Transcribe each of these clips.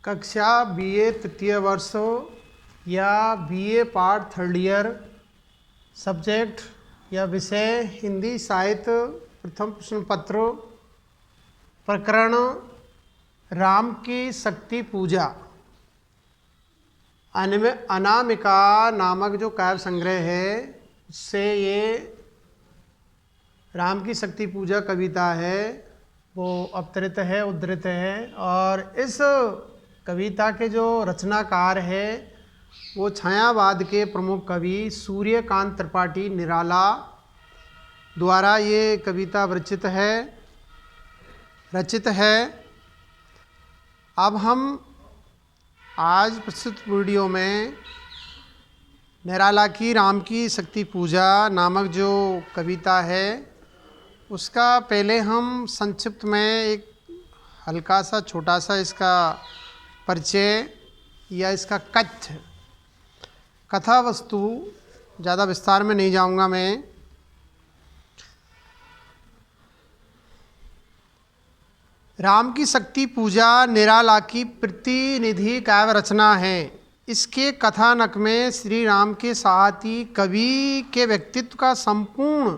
कक्षा बीए तृतीय वर्ष या BA part third year, subject या विषय हिंदी साहित्य, प्रथम प्रश्न पत्र, प्रकरण राम की शक्ति पूजा। अनामिका नामक जो काव्य संग्रह है उससे ये राम की शक्ति पूजा कविता है वो अवतरित है, उद्धृत है। और इस कविता के जो रचनाकार है वो छायावाद के प्रमुख कवि सूर्यकांत त्रिपाठी निराला द्वारा ये कविता रचित है। अब हम आज प्रस्तुत वीडियो में निराला की राम की शक्ति पूजा नामक जो कविता है उसका पहले हम संक्षिप्त में एक हल्का सा छोटा सा इसका परिचय या इसका कथा वस्तु, ज़्यादा विस्तार में नहीं जाऊंगा मैं। राम की शक्ति पूजा निराला की प्रतिनिधि काव्य रचना है। इसके कथानक में श्री राम के साथी कवि के व्यक्तित्व का संपूर्ण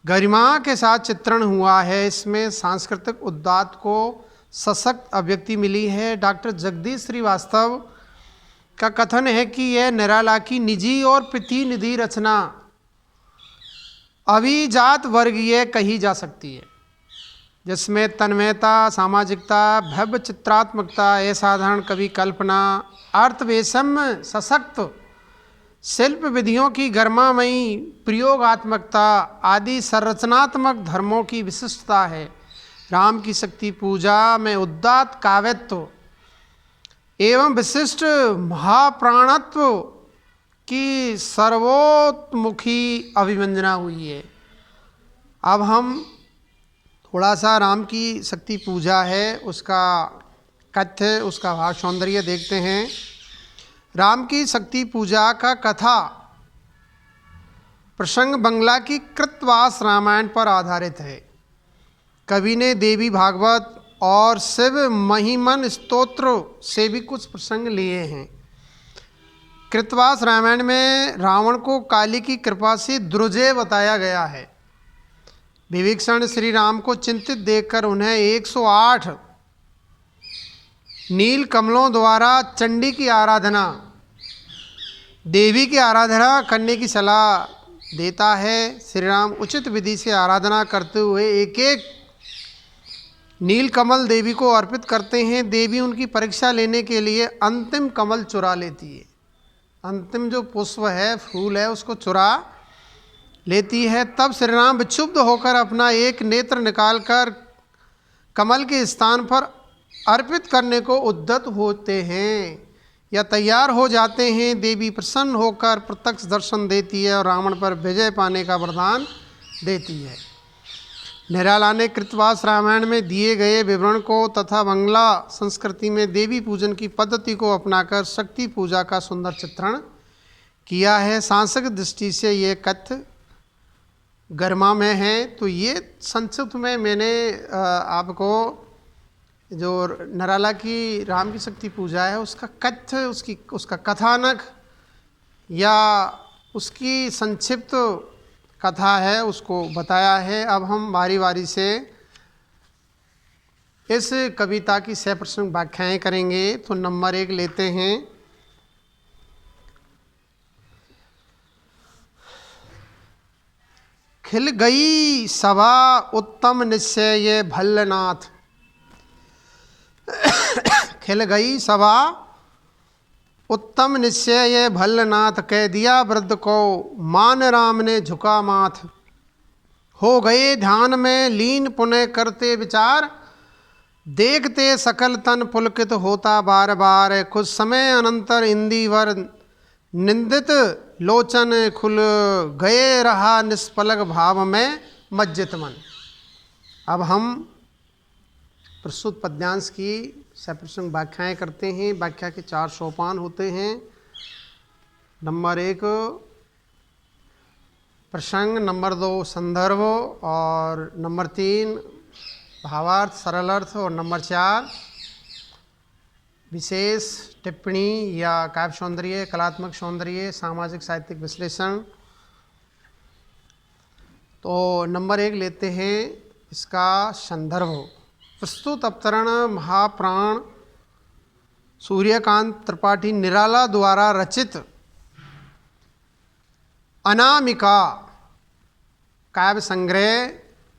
गरिमा के साथ चित्रण हुआ है। इसमें सांस्कृतिक उद्दात को सशक्त अभिव्यक्ति मिली है। डॉक्टर जगदीश श्रीवास्तव का कथन है कि यह निराला की निजी और प्रतिनिधि रचना अभिजात वर्गीय कही जा सकती है, जिसमें तन्मयता, सामाजिकता, भव्य चित्रात्मकता, असाधारण कवि कल्पना, अर्थ वैषम्य, सशक्त शिल्प विधियों की गर्मामयी प्रयोगात्मकता आदि संरचनात्मक धर्मों की विशिष्टता है। राम की शक्ति पूजा में उदात्त काव्यत्व एवं विशिष्ट महाप्राणत्व की सर्वोत्मुखी अभिव्यंजना हुई है। अब हम थोड़ा सा राम की शक्ति पूजा है उसका कथ्य, उसका भाव सौंदर्य देखते हैं। राम की शक्ति पूजा का कथा प्रसंग बंगला की कृतवास रामायण पर आधारित है। कवि ने देवी भागवत और शिव महिमन स्तोत्र से भी कुछ प्रसंग लिए हैं। कृतवास रामायण में रावण को काली की कृपा से दुर्जय बताया गया है। विभीषण श्री राम को चिंतित देखकर उन्हें 108 नील कमलों द्वारा चंडी की आराधना, देवी की आराधना करने की सलाह देता है। श्री राम उचित विधि से आराधना करते हुए एक एक नील कमल देवी को अर्पित करते हैं। देवी उनकी परीक्षा लेने के लिए अंतिम कमल चुरा लेती है। अंतिम जो पुष्प है, फूल है, उसको चुरा लेती है। तब श्री राम विक्षुब्ध होकर अपना एक नेत्र निकालकर कमल के स्थान पर अर्पित करने को उद्यत होते हैं या तैयार हो जाते हैं। देवी प्रसन्न होकर प्रत्यक्ष दर्शन देती है और रावण पर विजय पाने का वरदान देती है। निराला ने कृतवास रामायण में दिए गए विवरण को तथा बंगला संस्कृति में देवी पूजन की पद्धति को अपनाकर शक्ति पूजा का सुंदर चित्रण किया है। सांस्कृतिक दृष्टि से ये कथ्य गरिमा में है। तो ये संक्षिप्त में मैंने आपको जो निराला की राम की शक्ति पूजा है उसका कथ्य, उसका कथानक या उसकी संक्षिप्त कथा है उसको बताया है। अब हम बारी बारी से इस कविता की सप्रसंग व्याख्याएं करेंगे। तो नंबर 1 लेते हैं। खिल गई सभा उत्तम निश्चय ये भल्लनाथ। खिल गई सभा उत्तम निश्चय ये भल्लनाथ, कह दिया वृद्ध को मान राम ने झुका माथ। हो गए ध्यान में लीन पुनः करते विचार, देखते सकल तन पुलकित होता बार बार। कुछ समय अनंतर इंदिवर निंदित लोचन खुल गए, रहा निष्पलक भाव में मज्जित मन। अब हम प्रस्तुत पद्यांश की सप्रसंग व्याख्याएं करते हैं। व्याख्या के 4 सोपान होते हैं। नंबर 1 प्रसंग, नंबर 2 संदर्भ और नंबर 3 भावार्थ सरल अर्थ और नंबर 4 विशेष टिप्पणी या काव्य सौंदर्य, कलात्मक सौंदर्य, सामाजिक साहित्यिक विश्लेषण। तो नंबर 1 लेते हैं इसका संदर्भ। प्रस्तुत अवतरण महाप्राण सूर्यकांत त्रिपाठी निराला द्वारा रचित अनामिका काव्य संग्रह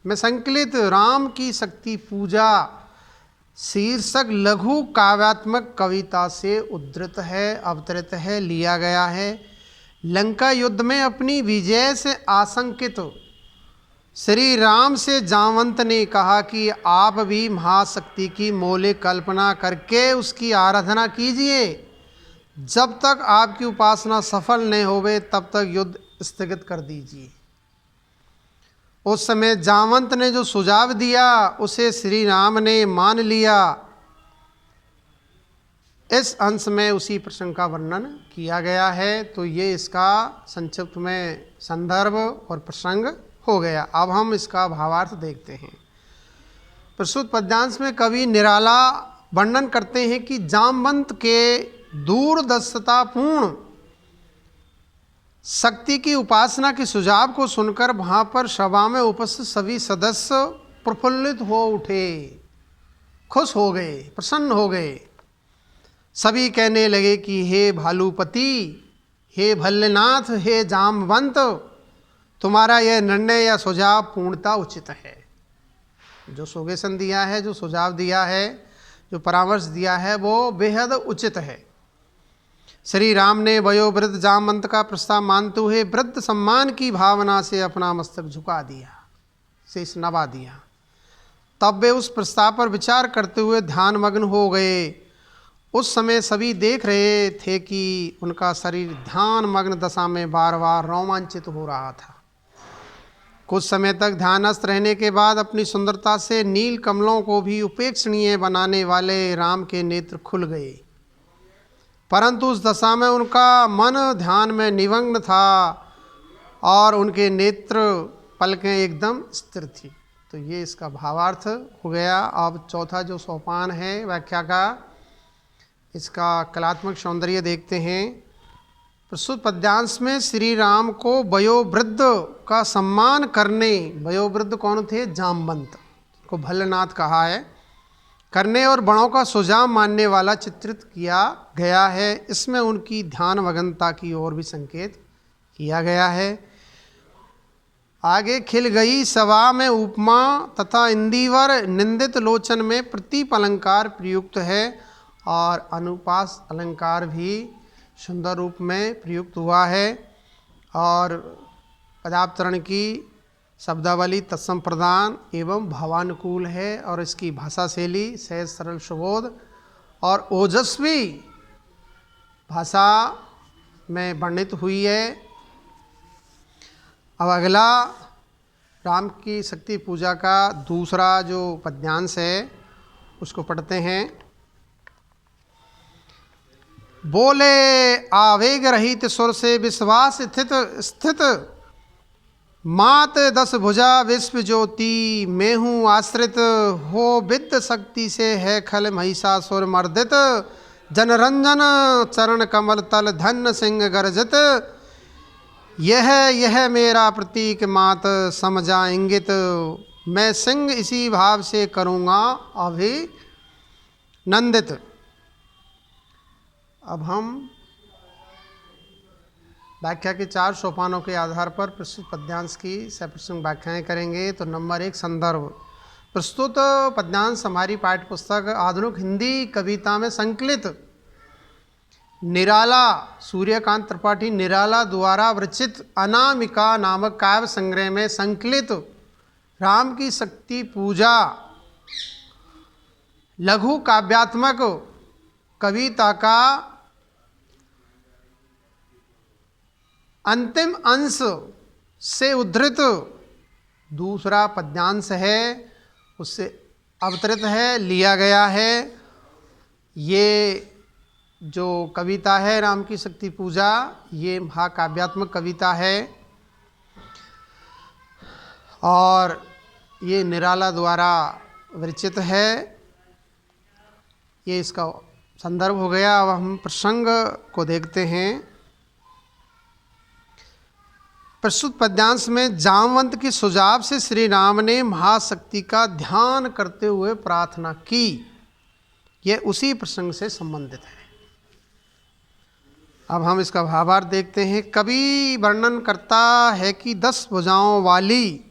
में संकलित राम की शक्ति पूजा शीर्षक लघु काव्यात्मक कविता से उद्धृत है, अवतरित है, लिया गया है। लंका युद्ध में अपनी विजय से आशंकित श्री राम से जामवंत ने कहा कि आप भी महाशक्ति की मौलिक कल्पना करके उसकी आराधना कीजिए। जब तक आपकी उपासना सफल नहीं होवे तब तक युद्ध स्थगित कर दीजिए। उस समय जामवंत ने जो सुझाव दिया उसे श्री राम ने मान लिया। इस अंश में उसी प्रसंग का वर्णन किया गया है। तो ये इसका संक्षिप्त में संदर्भ और प्रसंग हो गया। अब हम इसका भावार्थ देखते हैं। प्रस्तुत पद्यांश में कवि निराला वर्णन करते हैं कि जामवंत के दूरदर्शितापूर्ण शक्ति की उपासना के सुझाव को सुनकर वहाँ पर सभा में उपस्थित सभी सदस्य प्रफुल्लित हो उठे, खुश हो गए, प्रसन्न हो गए। सभी कहने लगे कि हे भालुपति, हे भल्लनाथ, हे जामवंत, तुम्हारा यह निर्णय या सुझाव पूर्णता उचित है। जो सजेशन दिया है, जो सुझाव दिया है, जो परामर्श दिया है, वो बेहद उचित है। श्री राम ने वयोवृद्ध जामवंत का प्रस्ताव मानते हुए वृद्ध सम्मान की भावना से अपना मस्तक झुका दिया, शीश नवा दिया। तब वे उस प्रस्ताव पर विचार करते हुए ध्यानमग्न हो गए। उस समय सभी देख रहे थे कि उनका शरीर ध्यानमग्न दशा में बार बार रोमांचित हो रहा था। कुछ समय तक ध्यानस्थ रहने के बाद अपनी सुंदरता से नील कमलों को भी उपेक्षणीय बनाने वाले राम के नेत्र खुल गए, परंतु उस दशा में उनका मन ध्यान में निमग्न था और उनके नेत्र पलकें एकदम स्थिर थी। तो ये इसका भावार्थ हो गया। अब चौथा जो सोपान है व्याख्या का, इसका कलात्मक सौंदर्य देखते हैं। प्रस्तुत पद्यांश में श्री राम को वयोवृद्ध का सम्मान करने, वयोवृद्ध कौन थे? जामवंत को भल्लनाथ कहा है, करने और बड़ों का सुझाव मानने वाला चित्रित किया गया है। इसमें उनकी ध्यान मग्नता की ओर भी संकेत किया गया है। आगे खिल गई सभा में उपमा तथा इंदिवर निंदित लोचन में प्रतीप अलंकार प्रयुक्त है और अनुपास अलंकार भी सुंदर रूप में प्रयुक्त हुआ है। और पदावतरण की शब्दावली तत्सम प्रदान एवं भावानुकूल है और इसकी भाषा शैली सहज सरल सुबोध और ओजस्वी भाषा में वर्णित हुई है। अब अगला राम की शक्ति पूजा का दूसरा जो पद्यांश है उसको पढ़ते हैं। बोले आवेग रहित सुर से विश्वास स्थित मात 10 भुजा विश्व ज्योति में हूँ आश्रित हो विद्ध शक्ति से है खल महिषासुर मर्दित जनरंजन चरण कमल तल धन्य सिंह गर्जित यह मेरा प्रतीक मात समझा इंगित मैं सिंह इसी भाव से करूँगा अभिनंदित। अब हम व्याख्या के 4 सोपानों के आधार पर प्रस्तुत पद्यांश की सप्रसंग व्याख्याएं करेंगे। तो नंबर 1 संदर्भ। प्रस्तुत पद्यांश हमारी पाठ्यपुस्तक आधुनिक हिंदी कविता में संकलित निराला सूर्यकांत त्रिपाठी निराला द्वारा रचित अनामिका नामक काव्य संग्रह में संकलित राम की शक्ति पूजा लघु काव्यात्मक कविता का अंतिम अंश से उद्धृत दूसरा पद्यांश है, उससे अवतरित है, लिया गया है। ये जो कविता है राम की शक्ति पूजा, ये महाकाव्यात्मक कविता है और ये निराला द्वारा विरचित है। ये इसका संदर्भ हो गया। अब हम प्रसंग को देखते हैं। प्रस्तुत पद्यांश में जामवंत के सुझाव से श्री राम ने महाशक्ति का ध्यान करते हुए प्रार्थना की। यह उसी प्रसंग से संबंधित है। अब हम इसका भावार्थ देखते हैं। कवि वर्णन करता है कि 10 भुजाओं वाली,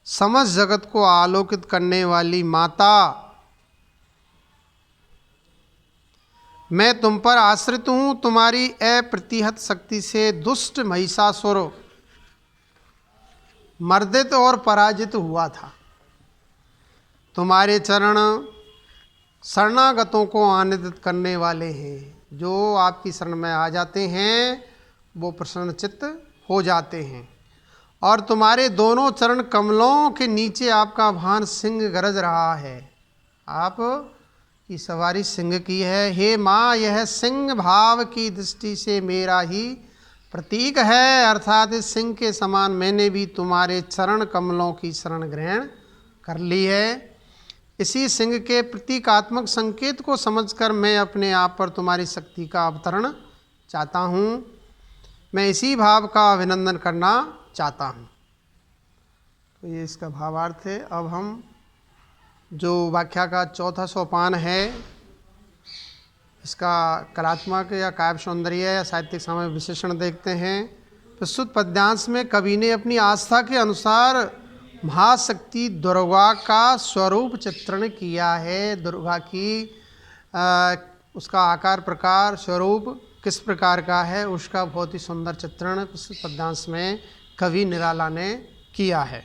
समस्त जगत को आलोकित करने वाली माता, मैं तुम पर आश्रित हूँ। तुम्हारी अप्रतिहत शक्ति से दुष्ट महिषासुर मर्दित और पराजित हुआ था। तुम्हारे चरण शरणागतों को आनंदित करने वाले हैं। जो आपकी शरण में आ जाते हैं वो प्रसन्नचित्त हो जाते हैं। और तुम्हारे दोनों चरण कमलों के नीचे आपका भान सिंह गरज रहा है। आप की सवारी सिंह की है। हे माँ, यह सिंह भाव की दृष्टि से मेरा ही प्रतीक है, अर्थात इस सिंह के समान मैंने भी तुम्हारे चरण कमलों की शरण ग्रहण कर ली है। इसी सिंह के प्रतीकात्मक संकेत को समझकर मैं अपने आप पर तुम्हारी शक्ति का अवतरण चाहता हूँ। मैं इसी भाव का अभिनंदन करना चाहता हूँ। तो ये इसका भावार्थ है। अब हम जो व्याख्या का चौथा सोपान है, इसका कलात्मक या काव्य सौंदर्य या साहित्यिक सामग्री विशेषण देखते हैं। प्रस्तुत पद्यांश में कवि ने अपनी आस्था के अनुसार महाशक्ति दुर्गा का स्वरूप चित्रण किया है। दुर्गा की उसका आकार, प्रकार, स्वरूप किस प्रकार का है, उसका बहुत ही सुंदर चित्रण प्रस्तुत पद्यांश में कवि निराला ने किया है।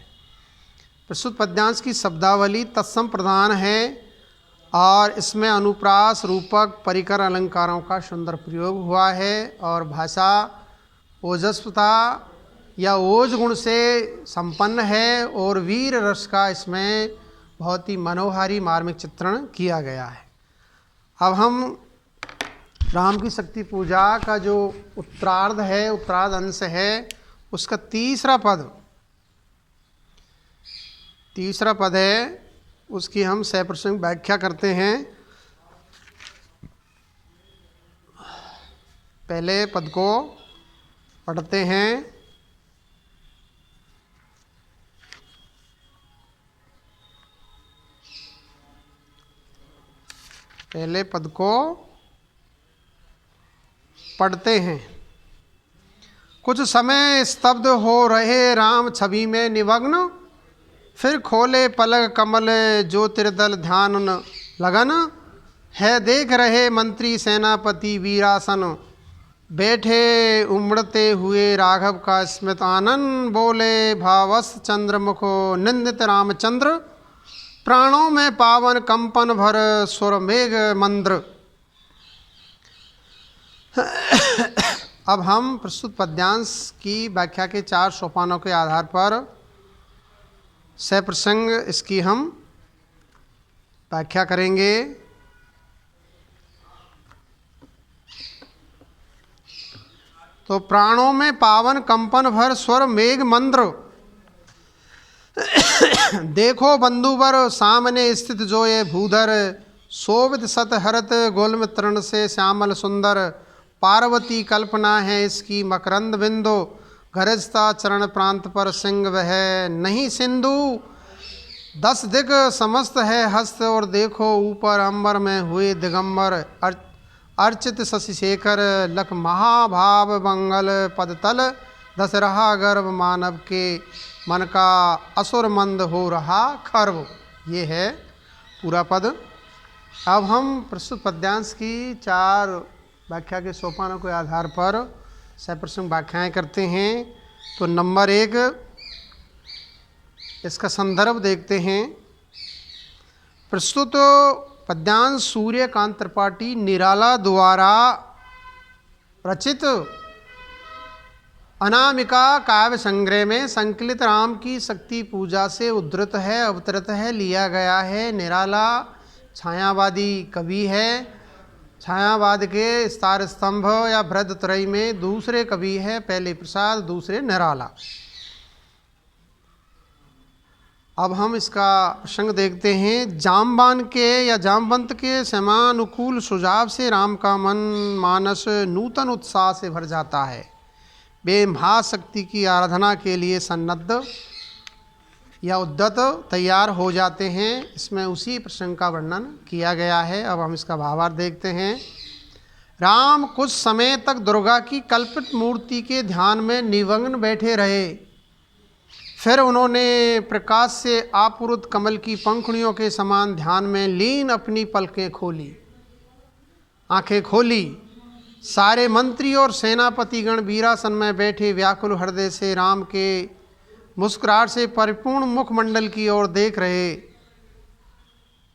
प्रस्तुत पद्यांश की शब्दावली तत्सम प्रधान है और इसमें अनुप्रास, रूपक, परिकर अलंकारों का सुंदर प्रयोग हुआ है। और भाषा ओजस्वता या ओज गुण से संपन्न है और वीर रस का इसमें बहुत ही मनोहारी मार्मिक चित्रण किया गया है। अब हम राम की शक्ति पूजा का जो उत्तरार्ध है, उत्तरार्ध अंश है, उसका तीसरा पद है, उसकी हम सप्रसंग व्याख्या करते हैं। पहले पद को पढ़ते हैं। पहले पद को पढ़ते हैं। कुछ समय स्तब्ध हो रहे राम छवि में निमग्न, फिर खोले पलक कमल ज्योतिर्दल ध्यान लगन है। देख रहे मंत्री सेनापति वीरासन, बैठे उमड़ते हुए राघव का स्मित आनंद। बोले भावस चंद्रमुखो निंदित रामचंद्र, प्राणों में पावन कंपन भर स्वर मेघ मंद्र। अब हम प्रस्तुत पद्यांश की व्याख्या के 4 सोपानों के आधार पर सप्रसंग इसकी हम व्याख्या करेंगे। तो प्राणों में पावन कंपन भर स्वर मेघ मंद्र, देखो बंधुवर सामने स्थित जो ये भूधर, शोभित सत हरत गोलम तृण से श्यामल सुंदर। पार्वती कल्पना है इसकी मकरंद बिंदु, गरजता चरण प्रांत पर सिंह वह नहीं सिंधु। 10 दिग समस्त है हस्त और देखो ऊपर अंबर में हुए दिगंबर। अर्चित शशि शेखर लख महाभाव मंगल पद तल, दस रहा गर्भ मानव के मन का असुर मंद हो रहा खर्व। ये है पूरा पद। अब हम प्रस्तुत पद्यांश की 4 व्याख्या के सोपानों के आधार पर सप्रसंग व्याख्याएं करते हैं। तो नंबर 1, इसका संदर्भ देखते हैं। प्रस्तुत पद्यांश सूर्यकांत त्रिपाठी निराला द्वारा रचित अनामिका काव्य संग्रह में संकलित राम की शक्ति पूजा से उद्धृत है, अवतरित है, लिया गया है। निराला छायावादी कवि है। छायावाद के स्तार स्तंभ या बृहदत्रयी में दूसरे कवि है, पहले प्रसाद, दूसरे निराला। अब हम इसका प्रसंग देखते हैं। जामबान के या जामवंत के समानुकूल सुझाव से राम का मन मानस नूतन उत्साह से भर जाता है। वे महाशक्ति की आराधना के लिए सन्नद्ध या उद्यत तैयार हो जाते हैं। इसमें उसी प्रसंग का वर्णन किया गया है। अब हम इसका भावार्थ देखते हैं। राम कुछ समय तक दुर्गा की कल्पित मूर्ति के ध्यान में निमग्न बैठे रहे। फिर उन्होंने प्रकाश से आपूरित कमल की पंखुड़ियों के समान ध्यान में लीन अपनी पलकें खोली, आंखें खोली। सारे मंत्री और सेनापतिगण वीरासन में बैठे व्याकुल हृदय से राम के मुस्कुराहट से परिपूर्ण मुखमंडल की ओर देख रहे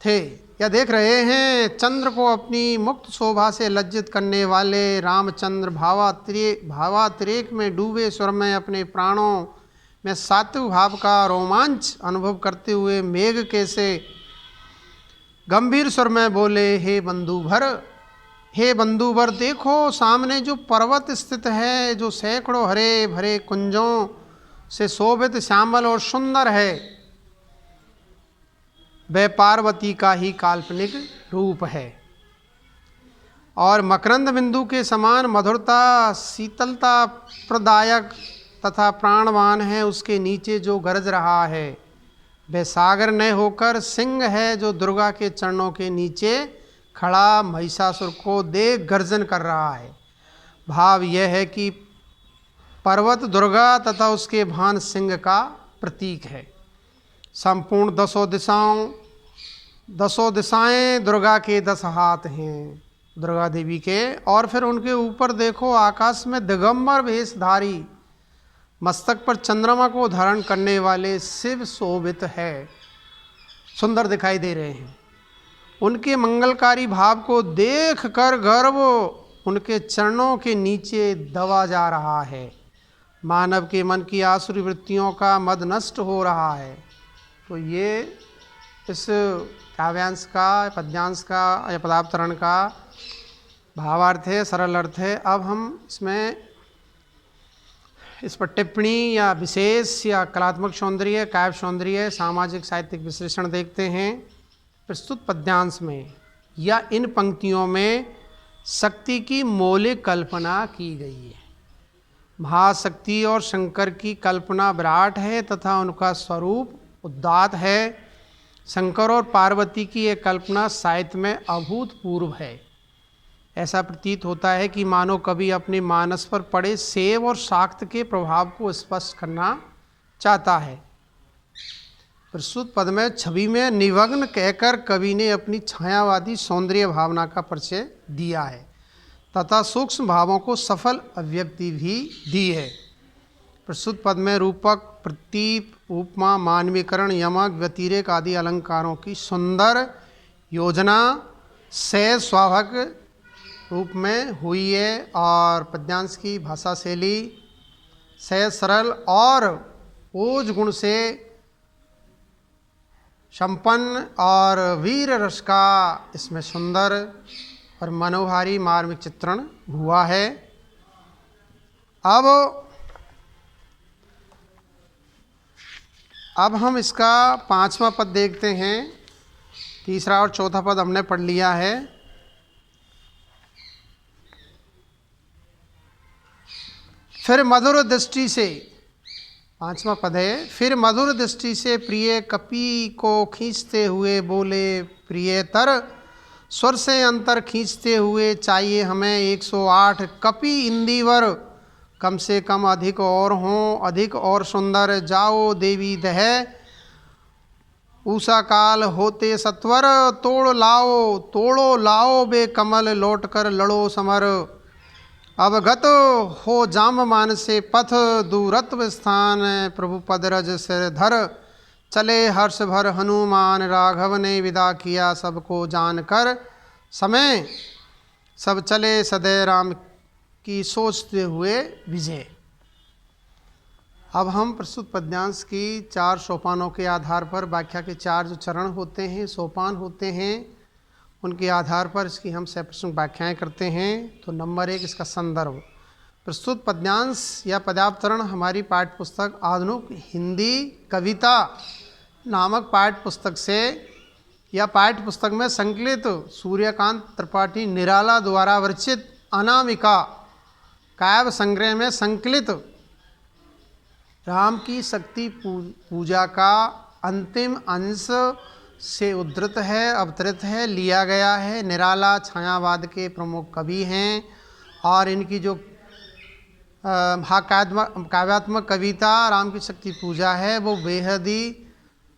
थे या देख रहे हैं। चंद्र को अपनी मुक्त शोभा से लज्जित करने वाले रामचंद्र भावातिरेक में डूबे स्वर में अपने प्राणों में सात्विक भाव का रोमांच अनुभव करते हुए मेघ कैसे गंभीर स्वर में बोले, हे बंधुवर, देखो सामने जो पर्वत स्थित है, जो सैकड़ों हरे भरे कुंजों से शोभित श्यामल और सुंदर है, वह पार्वती का ही काल्पनिक रूप है और मकरंद बिंदु के समान मधुरता शीतलता प्रदायक तथा प्राणवान है। उसके नीचे जो गरज रहा है वह सागर न होकर सिंह है, जो दुर्गा के चरणों के नीचे खड़ा महिषासुर को देख गर्जन कर रहा है। भाव यह है कि पर्वत दुर्गा तथा उसके भान सिंह का प्रतीक है। संपूर्ण दसों दिशाएं दुर्गा के 10 हाथ हैं, दुर्गा देवी के। और फिर उनके ऊपर देखो, आकाश में दिगंबर वेशधारी मस्तक पर चंद्रमा को धारण करने वाले शिव शोभित है, सुंदर दिखाई दे रहे हैं। उनके मंगलकारी भाव को देख कर गर्व उनके चरणों के नीचे दबा जा रहा है। मानव के मन की आसुरी वृत्तियों का मद नष्ट हो रहा है। तो ये इस काव्यांश का, पद्यांश का या पदावतरण का भावार्थ है, सरल अर्थ है। अब हम इसमें इस पर टिप्पणी या विशेष या कलात्मक सौंदर्य, काव्य सौंदर्य, सामाजिक साहित्यिक विश्लेषण देखते हैं। प्रस्तुत पद्यांश में या इन पंक्तियों में शक्ति की मौलिक कल्पना की गई है। महाशक्ति और शंकर की कल्पना विराट है तथा उनका स्वरूप उदात्त है। शंकर और पार्वती की यह कल्पना साहित्य में अभूतपूर्व है। ऐसा प्रतीत होता है कि मानो कवि अपने मानस पर पड़े सेव और शाक्त के प्रभाव को स्पष्ट करना चाहता है। प्रस्तुत पद में छवि में निमग्न कहकर कवि ने अपनी छायावादी सौंदर्य भावना का परिचय दिया है तथा सूक्ष्म भावों को सफल अभिव्यक्ति भी दी है। प्रस्तुत पद में रूपक, प्रतीप, उपमा, मानवीकरण, यमक, व्यतिरेक आदि अलंकारों की सुंदर योजना से स्वाभाविक रूप में हुई है और पद्यांश की भाषा शैली सहज सरल और ओज गुण से संपन्न और वीर रस का इसमें सुंदर और मनोहारी मार्मिक चित्रण हुआ है। अब हम इसका 5वां पद देखते हैं। तीसरा और चौथा पद हमने पढ़ लिया है। फिर मधुर दृष्टि से, 5वां पद है, फिर मधुर दृष्टि से प्रिय कपि को खींचते हुए बोले, प्रियतर स्वर से अंतर खींचते हुए, चाहिए हमें 108 कपि इंदिवर, कम से कम अधिक और हों, अधिक और सुंदर। जाओ देवी दह उषा काल होते सत्वर, तोड़ो लाओ बे कमल, लौट कर लड़ो समर। अवगत हो जामबान से पथ, दूरत्व स्थान प्रभु पदरज सिर धर। चले हर्ष भर हनुमान, राघव ने विदा किया सबको जानकर। समय सब चले सदैव राम की सोचते हुए विजय। अब हम प्रस्तुत पद्यांश की 4 सोपानों के आधार पर व्याख्या के 4 जो चरण होते हैं, सोपान होते हैं, उनके आधार पर इसकी हम सप्रश्न व्याख्याएँ करते हैं। तो नंबर 1 इसका संदर्भ। प्रस्तुत पद्यांश या पदावतरण हमारी पाठ्य पुस्तक आधुनिक हिंदी कविता नामक पाठ्य पुस्तक से या पाठ्य पुस्तक में संकलित सूर्यकांत त्रिपाठी निराला द्वारा विरचित अनामिका काव्य संग्रह में संकलित राम की शक्ति पूजा का अंतिम अंश से उद्धृत है, अवतरित है, लिया गया है। निराला छायावाद के प्रमुख कवि हैं और इनकी जो काव्यात्मक कविता राम की शक्ति पूजा है वो बेहद ही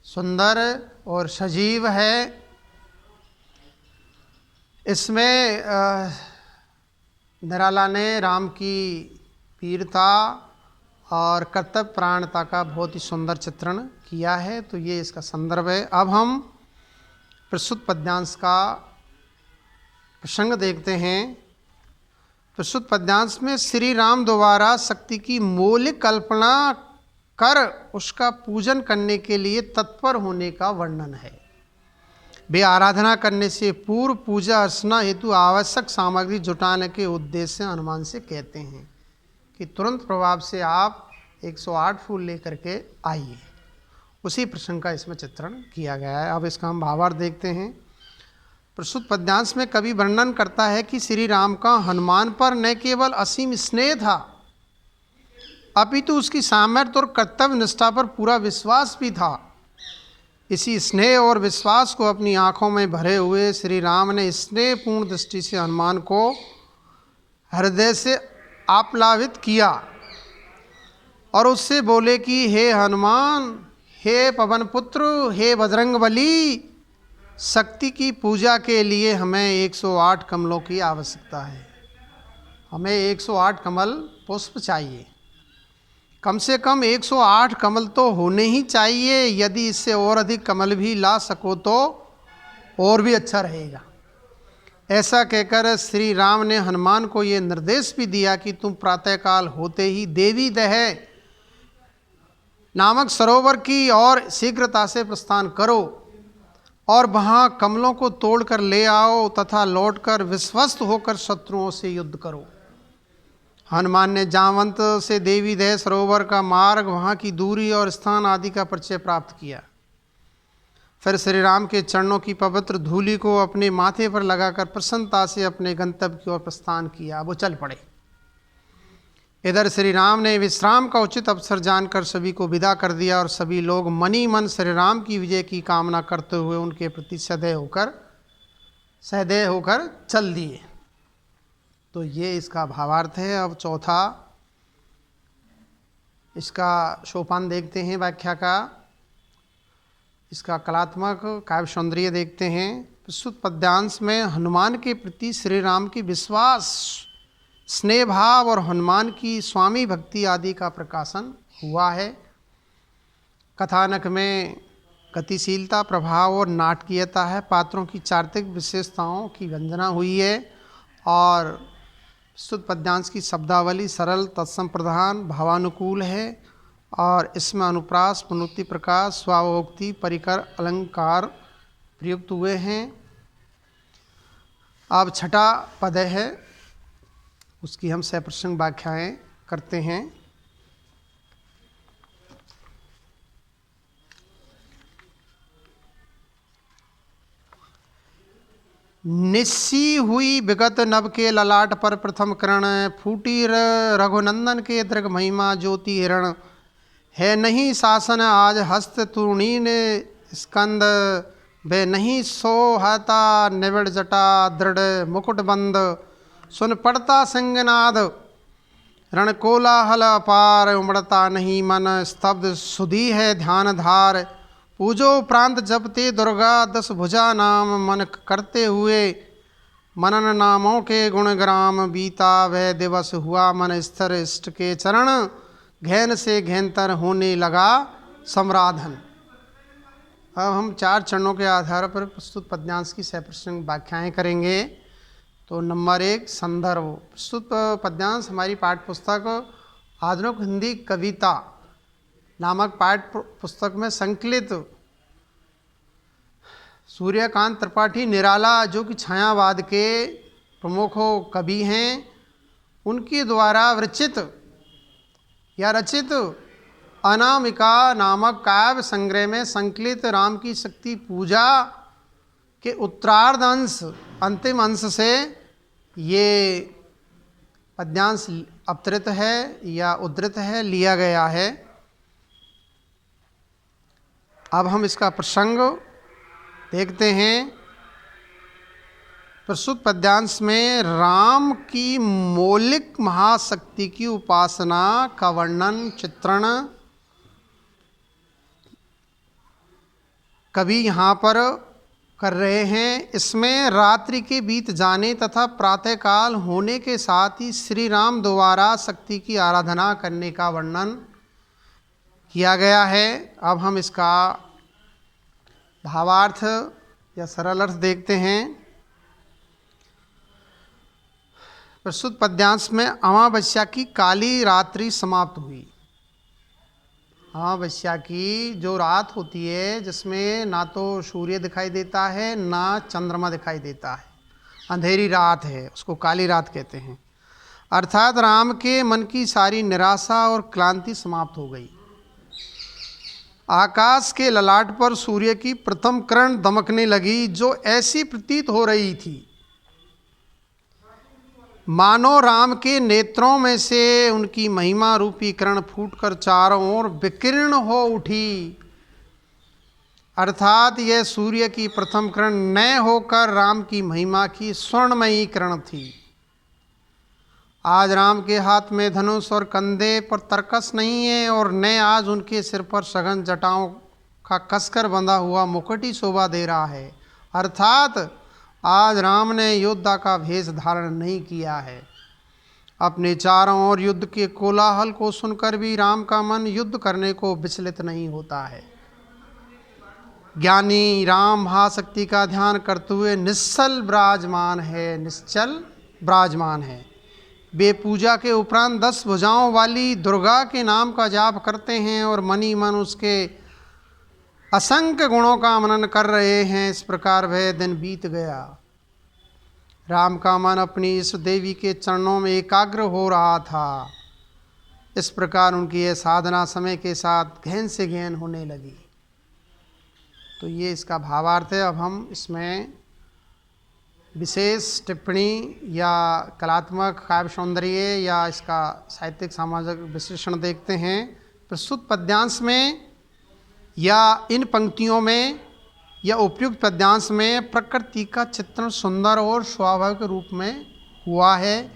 सुंदर और सजीव है। इसमें निराला ने राम की वीरता और कर्तव्य प्राणता का बहुत ही सुंदर चित्रण किया है। तो ये इसका संदर्भ है। अब हम प्रस्तुत पद्यांश का प्रसंग देखते हैं। प्रस्तुत पद्यांश में श्री राम द्वारा शक्ति की मौलिक कल्पना कर उसका पूजन करने के लिए तत्पर होने का वर्णन है। वे आराधना करने से पूर्व पूजा अर्चना हेतु आवश्यक सामग्री जुटाने के उद्देश्य से हनुमान से कहते हैं कि तुरंत प्रभाव से आप 108 फूल लेकर के आइए। उसी प्रसंग का इसमें चित्रण किया गया है। अब इसका हम भावार्थ देखते हैं। प्रस्तुत पद्यांश में कवि वर्णन करता है कि श्री राम का हनुमान पर न केवल असीम स्नेह था अपितु उसकी सामर्थ्य और कर्तव्य निष्ठा पर पूरा विश्वास भी था। इसी स्नेह और विश्वास को अपनी आंखों में भरे हुए श्री राम ने स्नेहपूर्ण दृष्टि से हनुमान को हृदय से आप्लावित किया और उससे बोले कि हे हनुमान, हे पवन पुत्र, हे बजरंगबली, शक्ति की पूजा के लिए हमें 108 कमलों की आवश्यकता है। हमें 108 कमल पुष्प चाहिए। कम से कम 108 कमल तो होने ही चाहिए। यदि इससे और अधिक कमल भी ला सको तो और भी अच्छा रहेगा। ऐसा कहकर श्री राम ने हनुमान को ये निर्देश भी दिया कि तुम प्रातःकाल होते ही देवी दह नामक सरोवर की ओर शीघ्रता से प्रस्थान करो और वहाँ कमलों को तोड़कर ले आओ तथा लौटकर विश्वस्त होकर शत्रुओं से युद्ध करो। हनुमान ने जामवंत से देवी दह सरोवर का मार्ग, वहाँ की दूरी और स्थान आदि का परिचय प्राप्त किया। फिर श्री राम के चरणों की पवित्र धूलि को अपने माथे पर लगाकर प्रसन्नता से अपने गंतव्य की ओर प्रस्थान किया। वो चल पड़े। इधर श्री राम ने विश्राम का उचित अवसर जानकर सभी को विदा कर दिया और सभी लोग मनी मन श्री राम की विजय की कामना करते हुए उनके प्रति सहृदय होकर चल दिए। तो ये इसका भावार्थ है। अब चौथा इसका सोपान देखते हैं व्याख्या का। इसका कलात्मक काव्य सौंदर्य देखते हैं। प्रस्तुत पद्यांश में हनुमान के प्रति श्री राम की विश्वास, स्नेह भाव और हनुमान की स्वामी भक्ति आदि का प्रकाशन हुआ है। कथानक में गतिशीलता, प्रभाव और नाटकीयता है। पात्रों की चारित्रिक विशेषताओं की वंदना हुई है और प्रस्तुत पद्यांश की शब्दावली सरल, तत्संप्रधान, भावानुकूल है और इसमें अनुप्रास, पुनरुक्ति, प्रकाश, स्वावोक्ति, परिकर, अलंकार प्रयुक्त हुए हैं। अब छठा पद है, उसकी हम सप्रसंग व्याख्याएं करते हैं। निस्सी हुई विगत नभ के ललाट पर प्रथम किरण, फूटी रघुनंदन के दृग महिमा ज्योति हिरण, है नहीं शासन आज हस्त तूणीन स्कंद, वे नहीं सोहता निविड़ जटा दृढ़ मुकुट बंद, सुन पड़ता सिंहनाद रण कोलाहल अपार, उमड़ता नहीं मन स्तब्ध सुधी है ध्यान धार, पूजो प्रांत जपते दुर्गा 10 भुजा नाम, मन करते हुए मनन नामों के गुण ग्राम, बीता वह दिवस हुआ मन स्थिर, इष्ट के चरण घैन से घैनतर होने लगा सम्राधन। अब हम 4 चरणों के आधार पर प्रस्तुत पद्यांश की सप्रसंग व्याख्याएं करेंगे। तो नंबर 1 संदर्भ। प्रस्तुत पद्यांश हमारी पाठ्य पुस्तक आधुनिक हिंदी कविता नामक पाठ्य पुस्तक में संकलित सूर्यकांत त्रिपाठी निराला, जो कि छायावाद के प्रमुख कवि हैं, उनके द्वारा विरचित या रचित अनामिका नामक काव्य संग्रह में संकलित राम की शक्ति पूजा के उत्तरार्ध अंश, अंतिम अंश से ये पद्यांश अवतरित है या उद्धृत है, लिया गया है। अब हम इसका प्रसंग देखते हैं। प्रस्तुत पद्यांश में राम की मौलिक महाशक्ति की उपासना का वर्णन, चित्रण कवि यहाँ पर कर रहे हैं। इसमें रात्रि के बीत जाने तथा प्रातःकाल होने के साथ ही श्री राम द्वारा शक्ति की आराधना करने का वर्णन किया गया है। अब हम इसका भावार्थ या सरल अर्थ देखते हैं। प्रस्तुत पद्यांश में अमावस्या की काली रात्रि समाप्त हुई। अमावस्या की जो रात होती है जिसमें ना तो सूर्य दिखाई देता है ना चंद्रमा दिखाई देता है, अंधेरी रात है, उसको काली रात कहते हैं। अर्थात राम के मन की सारी निराशा और क्लांति समाप्त हो गई। आकाश के ललाट पर सूर्य की प्रथम किरण दमकने लगी, जो ऐसी प्रतीत हो रही थी मानो राम के नेत्रों में से उनकी महिमा रूपी किरण फूटकर चारों ओर विकीर्ण हो उठी। अर्थात यह सूर्य की प्रथम किरण न होकर राम की महिमा की स्वर्णमयी किरण थी। आज राम के हाथ में धनुष और कंधे पर तरकस नहीं है, और न आज उनके सिर पर सघन जटाओं का कसकर बंधा हुआ मुकुट ही शोभा दे रहा है। अर्थात आज राम ने योद्धा का भेष धारण नहीं किया है। अपने चारों ओर युद्ध के कोलाहल को सुनकर भी राम का मन युद्ध करने को विचलित नहीं होता है। ज्ञानी राम महाशक्ति का ध्यान करते हुए निश्चल विराजमान है। वे पूजा के उपरांत 10 भुजाओं वाली दुर्गा के नाम का जाप करते हैं और मनी मन उसके असंख्य गुणों का मनन कर रहे हैं। इस प्रकार वह दिन बीत गया। राम का मन अपनी इस देवी के चरणों में एकाग्र हो रहा था। इस प्रकार उनकी यह साधना समय के साथ गहन से गहन होने लगी। तो ये इसका भावार्थ है। अब हम इसमें विशेष टिप्पणी या कलात्मक काव्य सौंदर्य या इसका साहित्यिक सामाजिक विश्लेषण देखते हैं। प्रस्तुत पद्यांश में या इन पंक्तियों में या उपयुक्त पद्यांश में प्रकृति का चित्रण सुंदर और स्वाभाविक रूप में हुआ है।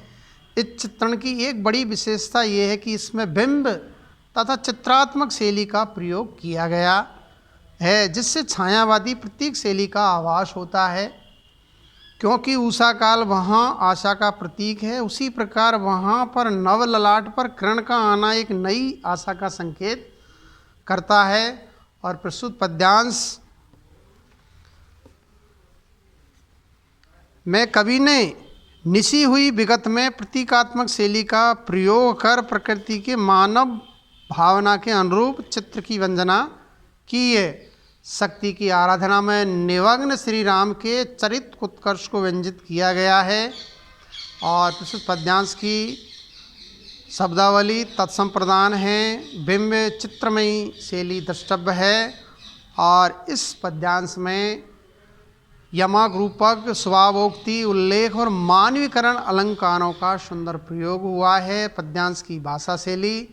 इस चित्रण की एक बड़ी विशेषता ये है कि इसमें बिंब तथा चित्रात्मक शैली का प्रयोग किया गया है, जिससे छायावादी प्रतीक शैली का आभास होता है। क्योंकि उषा काल वहाँ आशा का प्रतीक है, उसी प्रकार वहाँ पर नव ललाट पर किरण का आना एक नई आशा का संकेत करता है। और प्रस्तुत पद्यांश में कवि ने निशी हुई विगत में प्रतीकात्मक शैली का प्रयोग कर प्रकृति के मानव भावना के अनुरूप चित्र की वंदना की है। शक्ति की आराधना में निमग्न श्री राम के चरित्र उत्कर्ष को व्यंजित किया गया है। और प्रस्तुत पद्यांश की शब्दावली तत्संप्रदान है, बिंब चित्रमयी शैली द्रष्टव्य है। और इस पद्यांश में यमक, रूपक, स्वभावोक्ति, उल्लेख और मानवीकरण अलंकारों का सुंदर प्रयोग हुआ है। पद्यांश की भाषा शैली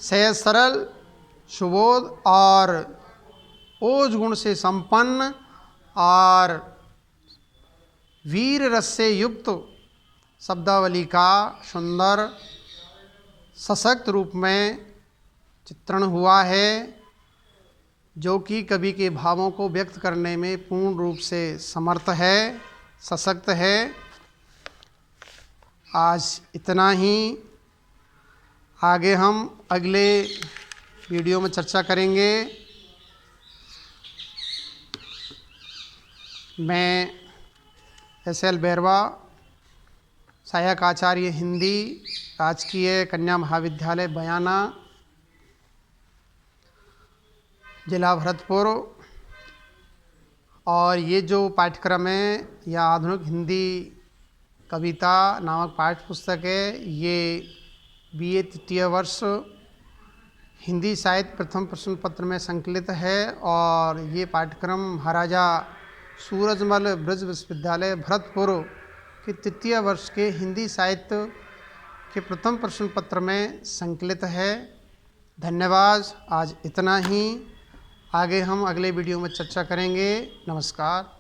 सहज, सरल, सुबोध और ओज गुण से संपन्न और वीर रस से युक्त शब्दावली का सुंदर सशक्त रूप में चित्रण हुआ है, जो कि कवि के भावों को व्यक्त करने में पूर्ण रूप से समर्थ है, सशक्त है। आज इतना ही। आगे हम अगले वीडियो में चर्चा करेंगे। मैं SL बैरवा, सहायक आचार्य हिंदी, राजकीय कन्या महाविद्यालय बयाना, जिला भरतपुर। और ये जो पाठ्यक्रम है या आधुनिक हिंदी कविता नामक पाठ्य पुस्तक है, ये BA तृतीय वर्ष हिंदी साहित्य प्रथम प्रश्न पत्र में संकलित है और ये पाठ्यक्रम महाराजा सूरजमल ब्रज विश्वविद्यालय भरतपुर के तृतीय वर्ष के हिंदी साहित्य के प्रथम प्रश्न पत्र में संकलित है। धन्यवाद। आज इतना ही, आगे हम अगले वीडियो में चर्चा करेंगे। नमस्कार।